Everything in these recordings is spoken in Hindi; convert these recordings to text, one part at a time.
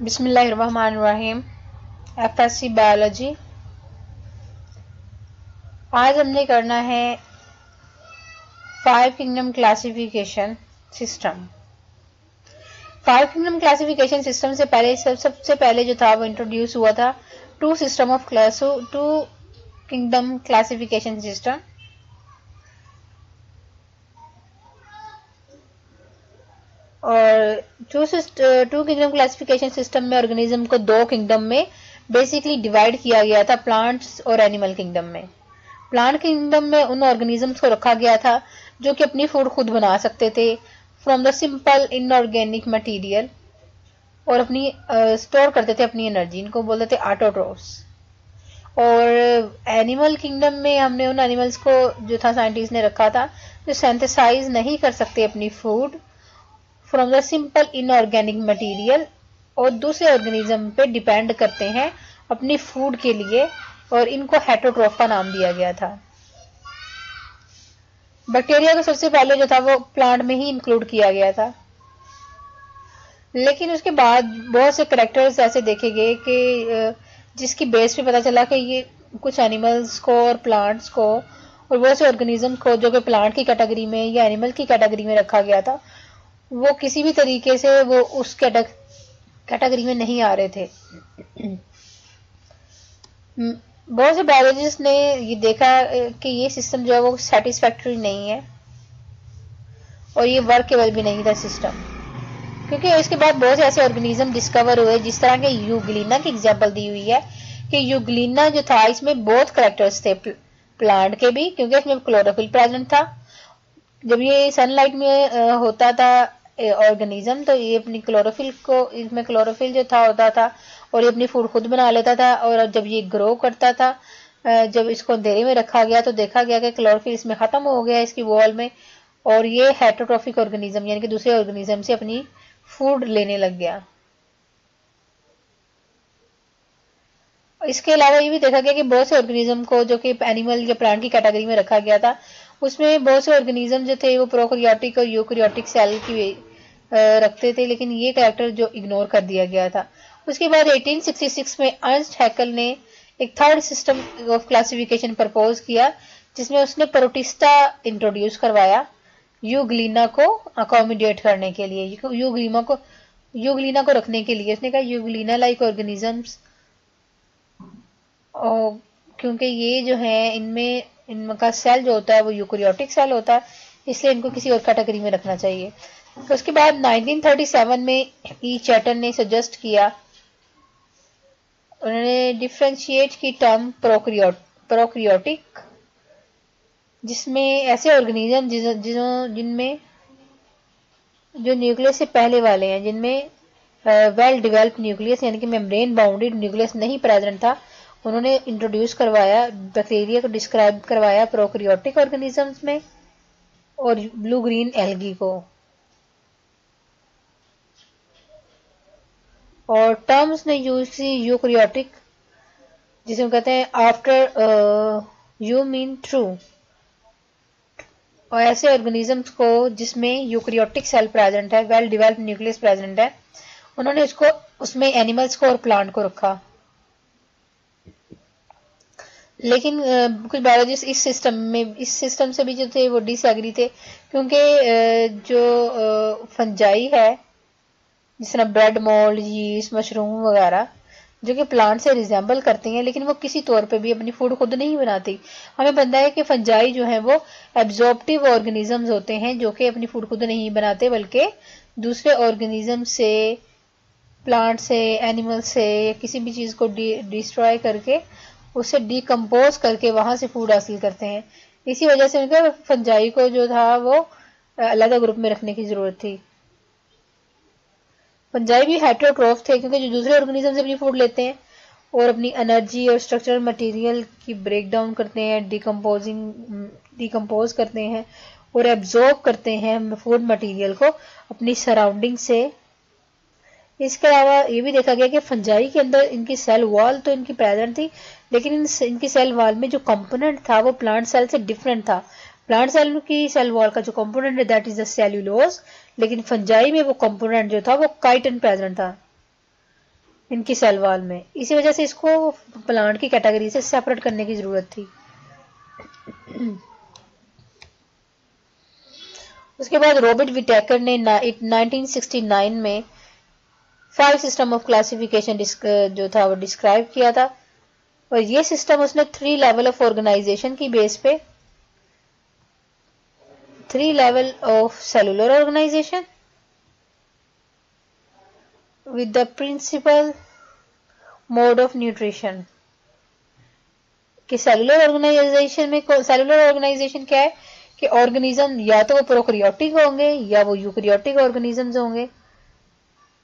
बिस्मिल्लाहिर्रहमानिर्रहीम। FSc biology. आज हमने करना है 5 kingdom classification system. 5 kingdom classification system से पहले सबसे पहले जो था वो इंट्रोड्यूस हुआ था टू किंगडम क्लासिफिकेशन सिस्टम। और टू किंगडम क्लासिफिकेशन सिस्टम में ऑर्गेनिज्म को दो किंगडम में बेसिकली डिवाइड किया गया था, प्लांट्स और एनिमल किंगडम में। प्लांट किंगडम में उन ऑर्गेनिजम्स को रखा गया था जो कि अपनी फूड खुद बना सकते थे from the simple inorganic material और अपनी स्टोर करते थे अपनी एनर्जी, इनको बोलते थे ऑटोट्रोफ्स। और एनिमल किंगडम में हमने उन एनिमल्स को जो था साइंटिस्ट ने रखा था जो सिंथेसाइज नहीं कर सकते अपनी food from the simple inorganic material और दूसरे ऑर्गेनिज्म पे डिपेंड करते हैं अपनी फूड के लिए, और इनको हेटरोट्रोफ का नाम दिया गया था। बैक्टीरिया को सबसे पहले जो था वो प्लांट में ही इंक्लूड किया गया था, लेकिन उसके बाद बहुत से करेक्टर्स ऐसे देखे गए कि जिसकी बेस पे पता चला कि ये कुछ एनिमल्स को और प्लांट्स को और बहुत से ऑर्गेनिज्म को जो कि प्लांट की कैटेगरी में या एनिमल की कैटेगरी में रखा गया था वो किसी भी तरीके से वो उस कैटेगरी में नहीं आ रहे थे। बहुत से बायोलॉजिस्ट ने ये देखा कि ये सिस्टम जो है वो सेटिस्फैक्टरी नहीं है और ये वर्केबल भी नहीं था सिस्टम, क्योंकि इसके बाद बहुत से ऐसे ऑर्गेनिज्म डिस्कवर हुए जिस तरह के यूग्लिना की एग्जांपल दी हुई है कि यूग्लिना जो था इसमें बहुत करेक्टर्स थे प्लांट के भी, क्योंकि इसमें क्लोरोफिल प्रेजेंट था। जब ये सनलाइट में होता था ऑर्गेनिज्म तो ये अपनी क्लोरोफिल को, इसमें क्लोरोफिल जो था होता था और ये अपनी फूड खुद बना लेता था। और जब ये ग्रो करता था, जब इसको अंधेरे में रखा गया तो देखा गया कि क्लोरोफिल इसमें खत्म हो गया इसकी वॉल में, और ये हेटरोट्रोफिक ऑर्गेनिज्म यानी कि दूसरे ऑर्गेनिज्म से अपनी फूड लेने लग गया। इसके अलावा ये भी देखा गया कि बहुत से ऑर्गेनिज्म को जो कि एनिमल या प्लांट की कैटेगरी में रखा गया था उसमें बहुत से ऑर्गेनिज्म जो थे वो प्रोकैरियोटिक और यूकैरियोटिक सेल की रखते थे, लेकिन ये कैरेक्टर जो इग्नोर कर दिया गया था। उसके बाद 1866 में अर्नस्ट हैकेल ने एक third system of classification propose किया जिसमें उसने प्रोटिस्टा इंट्रोड्यूस करवाया यूग्लिना को अकोमोडेट करने के लिए, यूग्लिना को रखने के लिए। उसने कहा यूग्लिना लाइक ऑर्गेनिजम्स, क्योंकि ये जो है इनमें इनका सेल जो होता है वो यूकैरियोटिक सेल होता है, इसलिए इनको किसी और कैटेगरी में रखना चाहिए। तो उसके बाद 1937 में ई चैटन ने सजेस्ट किया, उन्होंने डिफ्रेंशिएट की टर्म प्रोकैरियोटिक, जिसमें ऐसे ऑर्गेनिज्म जिनमें जो न्यूक्लियस से पहले वाले हैं, जिनमें वेल डेवलप्ड न्यूक्लियस यानी कि मेम्ब्रेन बाउंडेड न्यूक्लियस नहीं प्रेजेंट था, उन्होंने इंट्रोड्यूस करवाया, बैक्टीरिया को डिस्क्राइब करवाया प्रोकैरियोटिक ऑर्गेनिजम्स में और ब्लू ग्रीन एल्गी को। और टर्म्स ने यूज की यूकैरियोटिक, जिसे हम कहते हैं आफ्टर यू मीन ट्रू, और ऐसे ऑर्गेनिजम्स को जिसमें यूकैरियोटिक सेल प्रेजेंट है, वेल डेवलप्ड न्यूक्लियस प्रेजेंट है, उन्होंने उसको उसमें एनिमल्स को और प्लांट को रखा। लेकिन कुछ बायोलॉजिस्ट इस सिस्टम से भी जो थे वो डिसएग्री थे, क्योंकि जो फंजाई है जिस तरह ब्रेड मोल्ड, यीस्ट, मशरूम वगैरह जो कि प्लांट से रिजेंबल करते हैं, लेकिन वो किसी तौर पे भी अपनी फूड खुद नहीं बनाती। हमें पता है कि फंजाई जो है वो एब्जॉर्प्टिव ऑर्गेनिजम्स होते हैं जो कि अपनी फूड खुद नहीं बनाते, बल्कि दूसरे ऑर्गेनिज्म से, प्लांट से, एनिमल से या किसी भी चीज को डिस्ट्रॉय करके उसे डिकम्पोज करके वहां से फूड हासिल करते हैं। इसी वजह से उनका फंजाई को जो था वो अलग ग्रुप में रखने की जरूरत थी। फंजाई भी हेटरोट्रोफ थे क्योंकि जो दूसरे ऑर्गेनिज्म से अपनी फूड लेते हैं और अपनी एनर्जी और स्ट्रक्चरल मटेरियल की ब्रेक डाउन करते हैं, डिकम्पोज करते हैं और एब्जॉर्ब करते हैं फूड मटेरियल को अपनी सराउंडिंग से। इसके अलावा ये भी देखा गया कि फंजाई के अंदर इनकी सेल वॉल तो इनकी प्रेजेंट थी, लेकिन इनकी सेल वॉल में जो कंपोनेंट था वो प्लांट सेल से डिफरेंट था। प्लांट सेल की सेल वॉल का जो कंपोनेंट है दैट इज द सेल्यूलोज, लेकिन फंजाई में वो कंपोनेंट जो था वो काइटिन प्रेजेंट था। इनकी सेल वॉल में। इसी वजह से इसको प्लांट की कैटेगरी से सेपरेट करने की जरूरत थी। उसके बाद रॉबर्ट विटेकर ने 1969 में 5 सिस्टम ऑफ क्लासिफिकेशन जो था वो डिस्क्राइब किया था, और ये सिस्टम उसने 3 लेवल ऑफ ऑर्गेनाइजेशन की बेस पे, 3 level of cellular organisation with the principal mode of nutrition. कि सेलुलर ऑर्गेनाइजेशन क्या है कि ऑर्गेनिज्म या तो वो प्रोकैरियोटिक होंगे या वो यूकैरियोटिक ऑर्गेनिजम्स होंगे।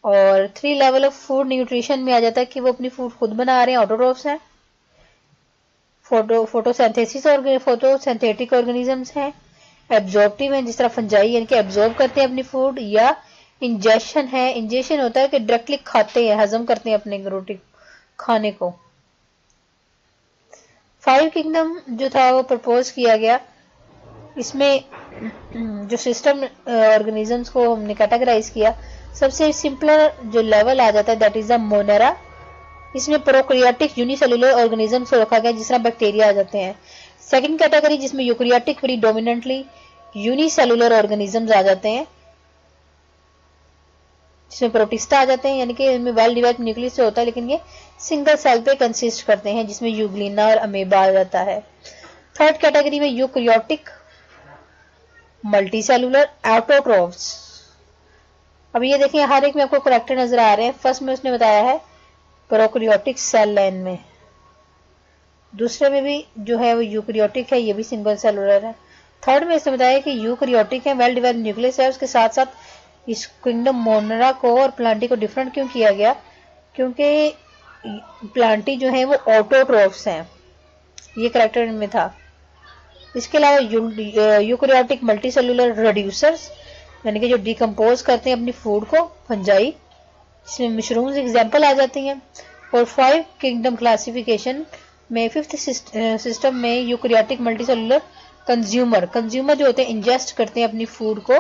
और 3 लेवल ऑफ फूड न्यूट्रिशन में आ जाता है कि वो अपनी फूड खुद बना रहे हैं, ऑटोट्रोफ्स हैं, फोटोसिंथेटिक ऑर्गेनिजम्स हैं, एब्जॉर्प्टिव हैं जिस तरह फंजाई यानी कि एब्जॉर्ब करते हैं अपनी फूड, या इंजेशन है, इंजेशन होता है कि डायरेक्टली खाते हैं, हजम करते हैं अपने रोटी खाने को। 5 किंगडम जो था वो प्रपोज किया गया। इसमें जो सिस्टम ऑर्गेनिजम्स को हमने कैटेगराइज किया, सबसे सिंपलर जो लेवल आ जाता है दैट इज द मोनेरा। इसमें प्रोकैरियोटिक यूनिसेलुलर ऑर्गेनिजम्स को रखा गया जिस तरह बैक्टीरिया आ जाते हैं। सेकंड कैटेगरी जिसमें यूकैरियोटिक प्रीडोमिनेंटली यूनिसेलुलर ऑर्गेनिजम्स आ जाते हैं, जिसमें प्रोटिस्टा आ जाते हैं, यानी कि इनमें वेल डिवाइड न्यूक्लियस से होता है लेकिन ये सिंगल सेल पे कंसिस्ट करते हैं, जिसमें यूग्लिना और अमेबा आ जाता है। थर्ड कैटेगरी में यूकैरियोटिक मल्टीसेलुलर ऑटोट्रोफ्स। अब ये देखिए हर एक में आपको करेक्टर नजर आ रहे हैं। फर्स्ट में उसने बताया है प्रोकैरियोटिक सेल लाइन में, दूसरे में भी जो है वो यूकैरियोटिक है, ये भी सिंगल सेलुलर है। थर्ड में इसने बताया कि यूकैरियोटिक है, वेल डिवाइड न्यूक्लियस है। उसके साथ साथ इस किंगडम मोनेरा को और प्लांटी को डिफरेंट क्यों किया गया, क्योंकि प्लांटी जो है वो ऑटोट्रोफ्स हैं, ये करेक्टर इनमें था। इसके अलावा यूकैरियोटिक मल्टीसेलुलर रिड्यूसर्स यानी कि जो डिकम्पोज करते हैं अपनी फूड को, फंजाई, इसमें मशरूम्स एग्जाम्पल आ जाती हैं। और 5 किंगडम क्लासिफिकेशन में 5th सिस्टम में यूकैरियोटिक मल्टीसेलुलर कंज्यूमर जो होते हैं इंजेस्ट करते हैं अपनी फूड को,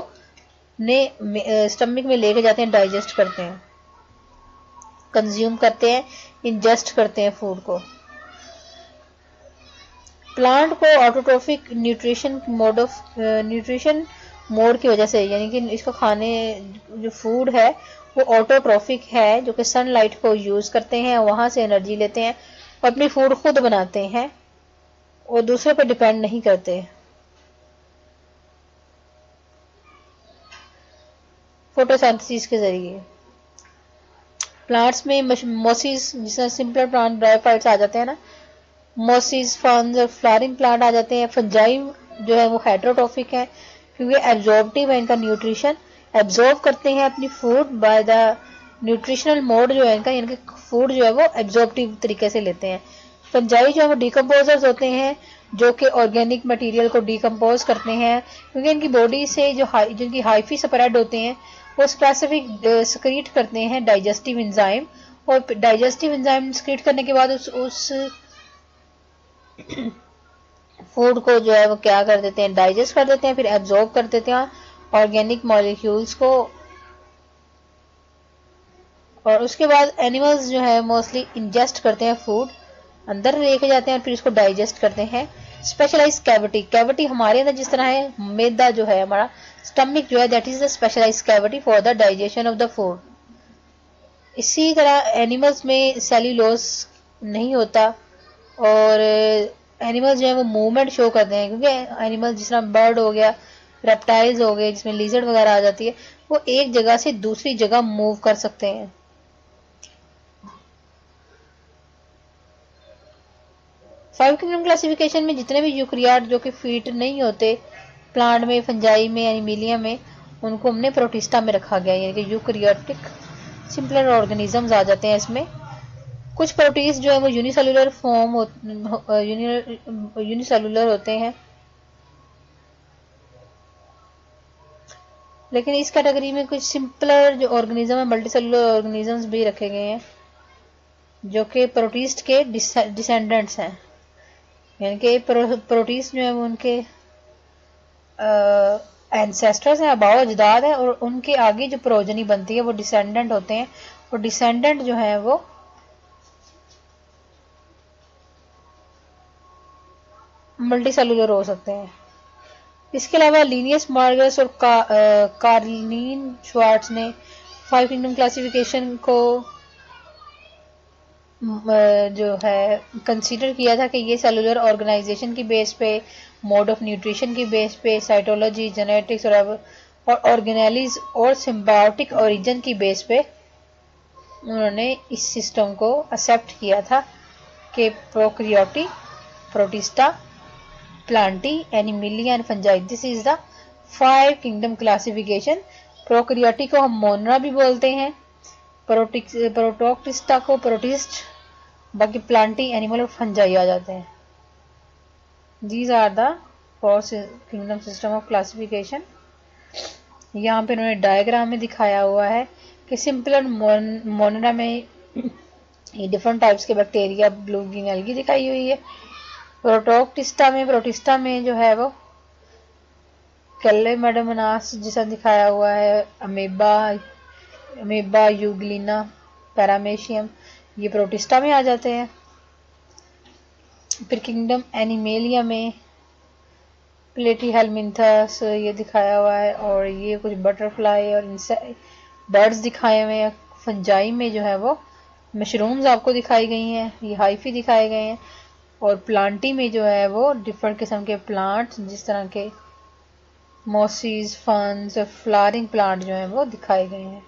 ने स्टमक में लेके जाते हैं, डाइजेस्ट करते हैं, कंज्यूम करते हैं, इंजेस्ट करते हैं फूड को। प्लांट को ऑटोट्रोफिक न्यूट्रिशन मोड की वजह से, यानी कि इसको खाने जो फूड है वो ऑटोट्रोफिक है, जो कि सनलाइट को यूज करते हैं, वहां से एनर्जी लेते हैं और अपनी फूड खुद बनाते हैं और दूसरे पर डिपेंड नहीं करते। फोटोसिंथेसिस के जरिए प्लांट्स में मोसिस, जिसमें सिंपलर प्लांट ब्रायोफाइट्स आ जाते हैं ना, मोसिस, फर्न्स और फ्लावरिंग प्लांट आ जाते हैं। फंजाई जो है वो हेटेरोट्रोफिक है क्योंकि एब्जॉर्प्टिव है, इनका न्यूट्रिशन एब्जॉर्ब करते हैं अपनी food by the nutritional mode जो है इनका, यानी कि फूड जो है वो एब्जॉर्प्टिव तरीके से लेते हैं। फंजाई जो है वो डिकम्पोजर्स होते हैं जो कि ऑर्गेनिक मटेरियल को डिकम्पोज करते हैं, क्योंकि इनकी बॉडी से जिनकी हाइफी स्प्रेड होते हैं वो स्पेसिफिक सक्रीट करते हैं डाइजेस्टिव एंजाइम, और डाइजेस्टिव एंजाइम सक्रीट करने के बाद उस फूड को जो है वो क्या कर देते हैं, डाइजेस्ट कर देते हैं, फिर एब्जॉर्ब कर देते हैं ऑर्गेनिक मॉलिक्यूल्स को। और उसके बाद एनिमल्स जो है मोस्टली इंजेस्ट करते हैं फूड, अंदर लेके जाते हैं और फिर इसको डाइजेस्ट करते हैं। स्पेशलाइज कैविटी हमारे अंदर जिस तरह है, मैदा जो है हमारा स्टमक जो है that is the specialise cavity for the digestion of the food. इसी तरह एनिमल्स में सेल्यूलोज नहीं होता और एनिमल्स जो है वो मूवमेंट शो करते हैं, क्योंकि एनिमल जिस तरह बर्ड हो गया, रेप्टाइल्स हो गए जिसमें लिजर्ड वगैरह आ जाती है, वो एक जगह से दूसरी जगह मूव कर सकते हैं। फाइव किंगडम क्लासिफिकेशन में जितने भी यूकैरियोट जो कि फीट नहीं होते प्लांट में, फंजाई में, एनिमिलिया में, उनको हमने प्रोटिस्टा में रखा गया, यानी कि यूकैरियोटिक सिंपलर ऑर्गेनिजम्स आ जाते हैं इसमें। कुछ प्रोटीज जो है वो यूनिसेलुलर यूनिसेलुलर होते हैं, लेकिन इस कैटेगरी में कुछ सिंपलर जो ऑर्गेनिज्म है मल्टीसेलुलर ऑर्गेनिजम्स भी रखे गए हैं जो कि प्रोटिस्ट के डिसेंडेंट्स हैं, यानी कि प्रोटिस्ट जो है वो उनके एंसेस्टर्स हैं, आबाओ अजदाद हैं, और उनके आगे जो प्रोजनी बनती है वो डिसेंडेंट होते हैं, और डिसेंडेंट जो है वो मल्टी सेलुलर हो सकते हैं। इसके अलावा लिनियस मार्गस और कार्लिन श्वार्ट्ज ने 5 किंगडम क्लासिफिकेशन को जो है कंसीडर किया था कि ये सेलुलर ऑर्गेनाइजेशन की बेस पे, मोड ऑफ न्यूट्रिशन की बेस पे, साइटोलॉजी, जेनेटिक्स और ऑर्गेनेलिज और सिम्बायोटिक ओरिजिन की बेस पे उन्होंने इस सिस्टम को एक्सेप्ट किया था कि prokaryotae, protista, plantae, animalia and fungi, this is the 5 kingdom classification. Prokaryotae को हम मोनरा भी बोलते हैं, प्रोटोक्टिस्टा को प्रोटिस्ट, बाकी प्लांटी, एनिमल और फंजाई आ जाते हैं। These are the 4 kingdom system of classification. यहाँ पे उन्होंने डायग्राम में दिखाया हुआ है कि सिंपल और मोनरा में ये डिफरेंट टाइप्स के बैक्टीरिया, ब्लू ग्रीन एल्गी दिखाई हुई है। प्रोटिस्टा में जो है वो कैलेमेडोमोनास जैसा दिखाया हुआ है, अमेबा, यूग्लिना, पैरामेशियम, ये प्रोटिस्टा में आ जाते हैं। फिर किंगडम एनिमेलिया में प्लेटीहेलमिन्थस ये दिखाया हुआ है, और ये कुछ बटरफ्लाई और बर्ड्स दिखाए हुए हैं। फंजाई में जो है वो मशरूम्स आपको दिखाई गई हैं, ये हाइफी दिखाए गए हैं। और प्लांटी में जो है वो डिफरेंट किस्म के प्लांट्स, जिस तरह के मॉसीज, फर्न्स और फ्लावरिंग प्लांट जो हैं वो दिखाए गए हैं।